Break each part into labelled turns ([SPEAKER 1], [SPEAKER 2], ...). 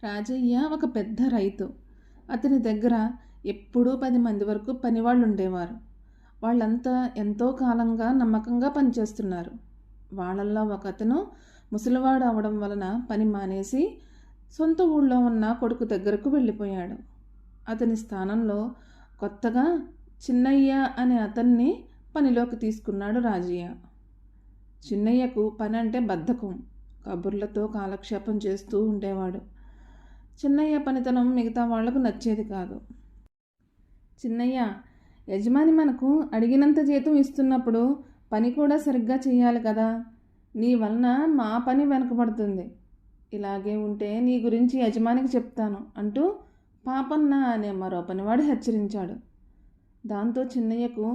[SPEAKER 1] రాజయ్య ఒక పెద్ద రైతు. అతని దగ్గర ఎప్పుడూ 10 మంది వరకు పనివాళ్ళు ఉండేవారు. వాళ్ళంతా ఎంతో కాలంగా నమ్మకంగా పనిచేస్తున్నారు. వాళ్ళల్లో ఒకతను ముసలివాడు అవడం వలన పని మానేసి సొంత ఊళ్ళో ఉన్న కొడుకు దగ్గరకు వెళ్ళిపోయాడు. అతని స్థానంలో కొత్తగా చిన్నయ్య అనే అతన్ని పనిలోకి తీసుకున్నాడు రాజయ్య. చిన్నయ్యకు పని అంటే బద్ధకం. కబుర్లతో కాలక్షేపం చేస్తూ ఉండేవాడు. చిన్నయ్య పనితనం మిగతా వాళ్లకు నచ్చేది కాదు. చిన్నయ్య, యజమాని మనకు అడిగినంత జీతం ఇస్తున్నప్పుడు పని కూడా సరిగ్గా చేయాలి కదా. నీ వలన మా పని వెనకబడుతుంది. ఇలాగే ఉంటే నీ గురించి యజమానికి చెప్తాను అంటూ పాపన్న అనే మరో పనివాడు హెచ్చరించాడు. దాంతో చిన్నయ్యకు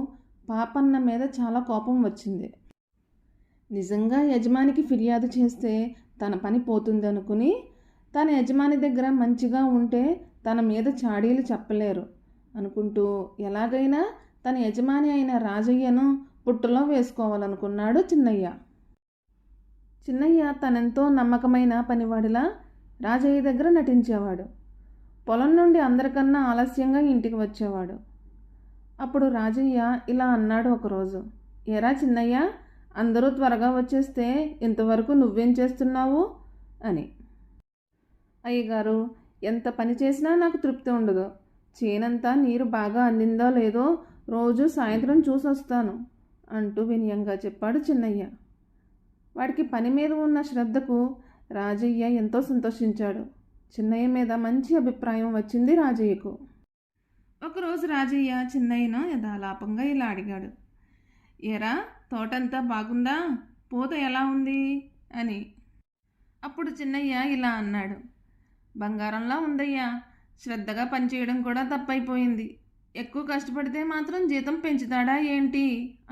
[SPEAKER 1] పాపన్న మీద చాలా కోపం వచ్చింది. నిజంగా యజమానికి ఫిర్యాదు చేస్తే తన పని పోతుందనుకుని తన యజమాని దగ్గర మంచిగా ఉంటే తన మీద చాడీలు చెప్పలేరు అనుకుంటూ ఎలాగైనా తన యజమాని అయిన రాజయ్యను పుట్టలో వేసుకోవాలనుకున్నాడు చిన్నయ్య. చిన్నయ్య తనెంతో నమ్మకమైన పనివాడిలా రాజయ్య దగ్గర నటించేవాడు. పొలం నుండి అందరికన్నా ఆలస్యంగా ఇంటికి వచ్చేవాడు. అప్పుడు రాజయ్య ఇలా అన్నాడు ఒకరోజు, ఏరా చిన్నయ్య, అందరూ త్వరగా వచ్చేస్తే ఇంతవరకు నువ్వేం చేస్తున్నావు అని. అయ్యగారు, ఎంత పని చేసినా నాకు తృప్తి ఉండదు. చేనంతా నీరు బాగా అందిందో లేదో రోజు సాయంత్రం చూసొస్తాను అంటూ వినయంగా చెప్పాడు చిన్నయ్య. వాడికి పని మీద ఉన్న శ్రద్ధకు రాజయ్య ఎంతో సంతోషించాడు. చిన్నయ్య మీద మంచి అభిప్రాయం వచ్చింది రాజయ్యకు. ఒకరోజు రాజయ్య చిన్నయ్యను యథాలాపంగా ఇలా అడిగాడు, ఏరా, తోటంతా బాగుందా? పూత ఎలా ఉంది అని. అప్పుడు చిన్నయ్య ఇలా అన్నాడు, బంగారంలా ఉందయ్యా. శ్రద్ధగా పనిచేయడం కూడా తప్పైపోయింది. ఎక్కువ కష్టపడితే మాత్రం జీతం పెంచుతాడా ఏంటి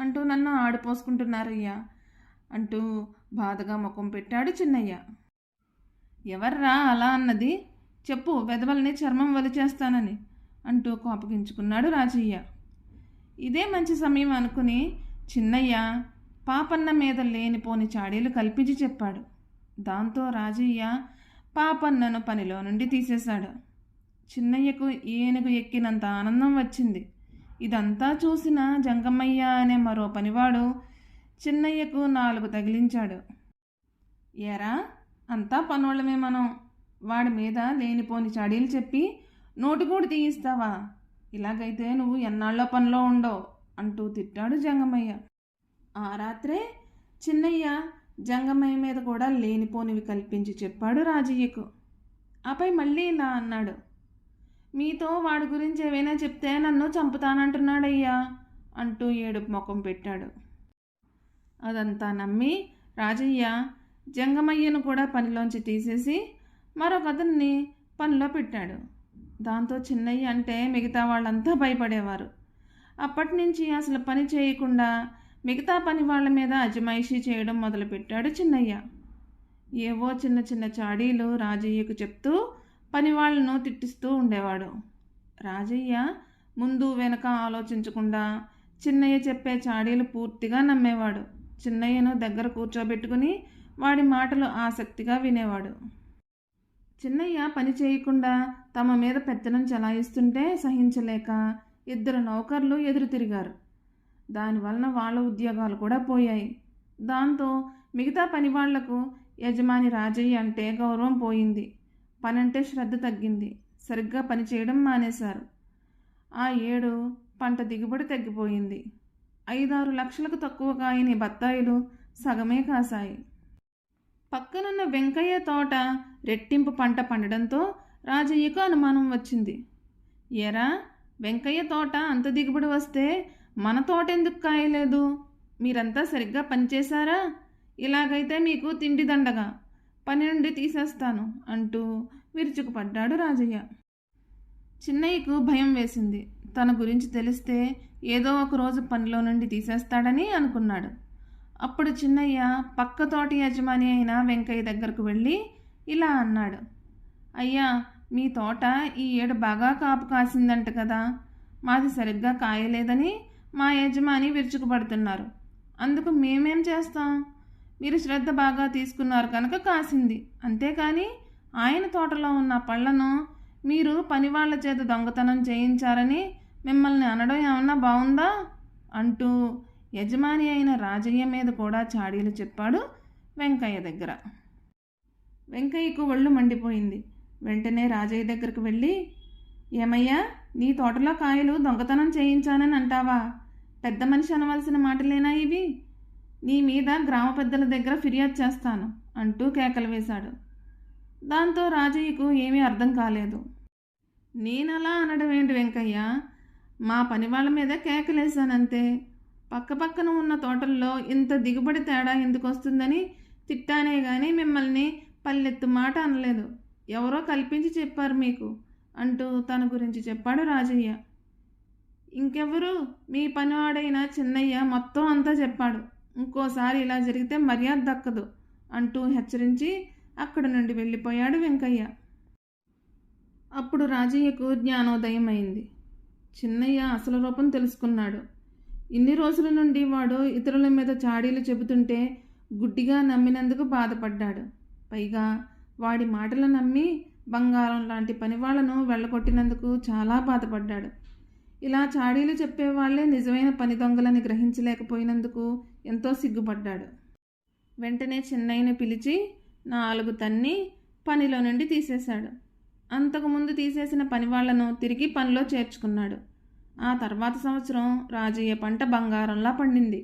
[SPEAKER 1] అంటూ నన్ను ఆడిపోసుకుంటున్నారయ్యా అంటూ బాధగా ముఖం పెట్టాడు చిన్నయ్య. ఎవర్రా అలా అన్నది? చెప్పు, వెధవల్ని చర్మం వలిచేస్తానని అంటూ కోపగించుకున్నాడు రాజయ్య. ఇదే మంచి సమయం అనుకుని చిన్నయ్య పాపన్న మీద లేనిపోని చాడీలు కల్పించి చెప్పాడు. దాంతో రాజయ్య పాపన్నను పనిలో నుండి తీసేశాడు. చిన్నయ్యకు ఏనుగు ఎక్కినంత ఆనందం వచ్చింది. ఇదంతా చూసిన జంగమయ్య అనే మరో పనివాడు చిన్నయ్యకు 4 తగిలించాడు. ఏరా, అంతా పనోళ్ళమే మనం. వాడి మీద లేనిపోని చాడీలు చెప్పి నోటిగూడు తీయిస్తావా? ఇలాగైతే నువ్వు ఎన్నాళ్ళో పనిలో ఉండవు అంటూ తిట్టాడు జంగమయ్య. ఆ రాత్రే చిన్నయ్య జంగమయ్య మీద కూడా లేనిపోనివి కల్పించి చెప్పాడు రాజయ్యకు. ఆపై మళ్ళీ ఇలా అన్నాడు, మీతో వాడి గురించి ఏవైనా చెప్తే నన్ను చంపుతానంటున్నాడయ్యా అంటూ ఏడుపు ముఖం పెట్టాడు. అదంతా నమ్మి రాజయ్య జంగమయ్యను కూడా పనిలోంచి తీసేసి మరొకతన్ని పనిలో పెట్టాడు. దాంతో చిన్నయ్య అంటే మిగతా వాళ్ళంతా భయపడేవారు. అప్పటి నుంచి అసలు పని చేయకుండా మిగతా పని వాళ్ళ మీద అజమాయిషీ చేయడం మొదలుపెట్టాడు చిన్నయ్య. ఏవో చిన్న చిన్న చాడీలు రాజయ్యకు చెప్తూ పని వాళ్ళను తిట్టిస్తూ ఉండేవాడు. రాజయ్య ముందు వెనక ఆలోచించకుండా చిన్నయ్య చెప్పే చాడీలు పూర్తిగా నమ్మేవాడు. చిన్నయ్యను దగ్గర కూర్చోబెట్టుకుని వాడి మాటలు ఆసక్తిగా వినేవాడు. చిన్నయ్య పని చేయకుండా తమ మీద పెత్తనం చలాయిస్తుంటే సహించలేక 2 నౌకర్లు ఎదురు తిరిగారు. దానివలన వాళ్ళ ఉద్యోగాలు కూడా పోయాయి. దాంతో మిగతా పని వాళ్లకు యజమాని రాజయ్య అంటే గౌరవం పోయింది. పనంటే శ్రద్ధ తగ్గింది. సరిగ్గా పని చేయడం మానేశారు. ఆ ఏడు పంట దిగుబడి తగ్గిపోయింది. 5-6 లక్షలకు తక్కువ కాయని బత్తాయిలు సగమే కాసాయి. పక్కనున్న వెంకయ్య తోట రెట్టింపు పంట పండడంతో రాజయ్యకు అనుమానం వచ్చింది. ఏరా, వెంకయ్య తోట అంత దిగుబడి వస్తే మన తోట ఎందుకు కాయలేదు? మీరంతా సరిగ్గా పనిచేశారా? ఇలాగైతే మీకు తిండి దండగా, పని నుండి తీసేస్తాను అంటూ విరుచుకుపడ్డాడు రాజయ్య. చిన్నయ్యకు భయం వేసింది. తన గురించి తెలిస్తే ఏదో ఒక రోజు పనిలో నుండి తీసేస్తాడని అనుకున్నాడు. అప్పుడు చిన్నయ్య పక్క తోటి యజమాని అయిన వెంకయ్య దగ్గరకు వెళ్ళి ఇలా అన్నాడు, అయ్యా, మీ తోట ఈ ఏడు బాగా కాపు కాసిందంట కదా. మాది సరిగ్గా కాయలేదని మా యజమాని విరుచుకుపడుతున్నారు. అందుకు మేమేం చేస్తాం? మీరు శ్రద్ధ బాగా తీసుకున్నారు కనుక కాసింది. అంతేకాని ఆయన తోటలో ఉన్న పళ్ళను మీరు పనివాళ్ల చేత దొంగతనం చేయించారని మిమ్మల్ని అనడం ఏమన్నా బాగుందా అంటూ యజమాని అయిన రాజయ్య మీద కూడా చాడీలు చెప్పాడు వెంకయ్య దగ్గర. వెంకయ్యకు ఒళ్ళు మండిపోయింది. వెంటనే రాజయ్య దగ్గరకు వెళ్ళి, ఏమయ్యా, నీ తోటలో కాయలు దొంగతనం చేయించానని అంటావా? పెద్ద మనిషి అనవలసిన మాటలేనా ఇవి? నీ మీద గ్రామ పెద్దల దగ్గర ఫిర్యాదు చేస్తాను అంటూ కేకలు వేశాడు. దాంతో రాజయ్యకు ఏమీ అర్థం కాలేదు. నేనలా అనడం ఏంటి వెంకయ్య? మా పని వాళ్ళ మీద కేకలేశానంతే. పక్కపక్కన ఉన్న తోటల్లో ఇంత దిగుబడి తేడా ఎందుకు వస్తుందని తిట్టానే కానీ మిమ్మల్ని పల్లెత్తు మాట అనలేదు. ఎవరో కల్పించి చెప్పారు మీకు అంటూ తన గురించి చెప్పాడు రాజయ్య. ఇంకెవరు? మీ పనివాడైన చిన్నయ్య మొత్తం అంతా చెప్పాడు. ఇంకోసారి ఇలా జరిగితే మర్యాద దక్కదు అంటూ హెచ్చరించి అక్కడి నుండి వెళ్ళిపోయాడు వెంకయ్య. అప్పుడు రాజయ్యకు జ్ఞానోదయం అయింది. చిన్నయ్య అసలు రూపం తెలుసుకున్నాడు. ఇన్ని రోజుల నుండి వాడు ఇతరుల మీద చాడీలు చెబుతుంటే గుడ్డిగా నమ్మినందుకు బాధపడ్డాడు. పైగా వాడి మాటలు నమ్మి బంగారం లాంటి పనివాళ్లను వెళ్ళగొట్టినందుకు చాలా బాధపడ్డాడు. ఇలా చాడీలు చెప్పేవాళ్లే నిజమైన పని దొంగలని గ్రహించలేకపోయినందుకు ఎంతో సిగ్గుపడ్డాడు. వెంటనే చిన్నయ్యను పిలిచి 4 తన్ని పనిలో నుండి తీసేశాడు. అంతకుముందు తీసేసిన పనివాళ్లను తిరిగి పనిలో చేర్చుకున్నాడు. ఆ తర్వాత సంవత్సరం రాజయ్య పంట బంగారంలా పండింది.